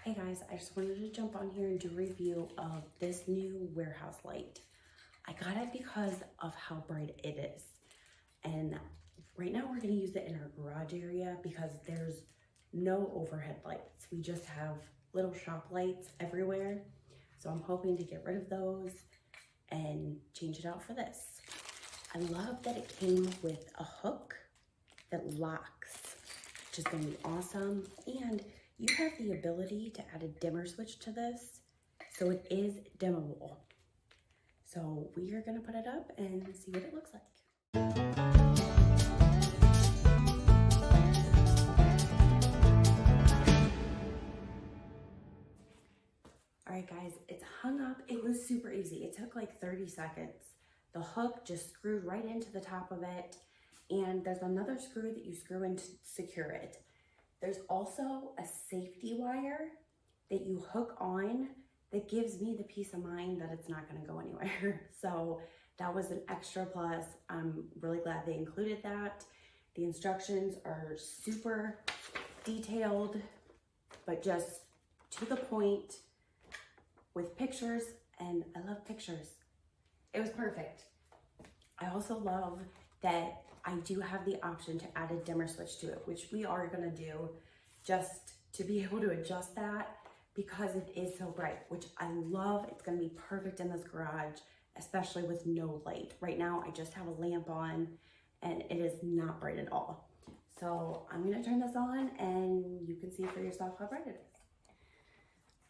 Hey guys, I just wanted to jump on here and do a review of this new warehouse light. I got it because of how bright it is. And right now we're gonna use it in our garage area because there's no overhead lights. We just have little shop lights everywhere. So I'm hoping to get rid of those and change it out for this. I love that it came with a hook that locks, which is gonna be awesome. And you have the ability to add a dimmer switch to this, so it is dimmable. So we are gonna put it up and see what it looks like. All right guys, it's hung up. It was super easy. It took like 30 seconds. The hook just screwed right into the top of it, and there's another screw that you screw in to secure it. There's also a safety wire that you hook on that gives me the peace of mind that it's not going to go anywhere. So that was an extra plus. I'm really glad they included that. The instructions are super detailed, but just to the point with pictures, and I love pictures. It was perfect. I also love that I do have the option to add a dimmer switch to it, which we are gonna do just to be able to adjust that because it is so bright, which I love. It's gonna be perfect in this garage, especially with no light. Right now, I just have a lamp on and it is not bright at all. So I'm gonna turn this on and you can see for yourself how bright it is.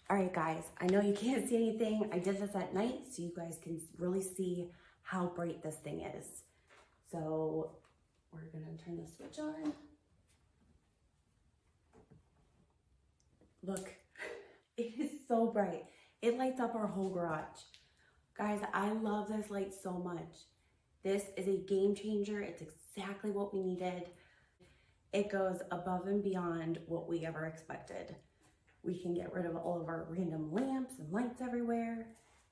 All right, guys, I know you can't see anything. I did this at night so you guys can really see how bright this thing is. So we're gonna turn the switch on. Look, it is so bright. It lights up our whole garage. Guys, I love this light so much. This is a game changer. It's exactly what we needed. It goes above and beyond what we ever expected. We can get rid of all of our random lamps and lights everywhere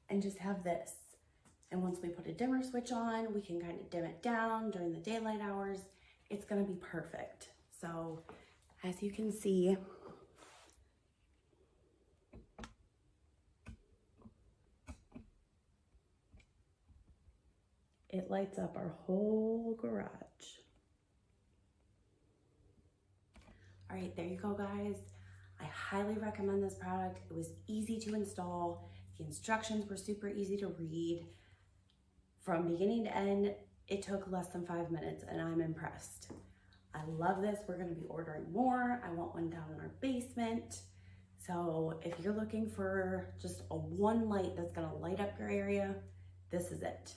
and just have this. And once we put a dimmer switch on, we can kind of dim it down during the daylight hours. It's gonna be perfect. So as you can see, it lights up our whole garage. All right, there you go, guys. I highly recommend this product. It was easy to install. The instructions were super easy to read. From beginning to end, it took less than 5 minutes and I'm impressed. I love this. We're gonna be ordering more. I want one down in our basement. So if you're looking for just a one light that's gonna light up your area, this is it.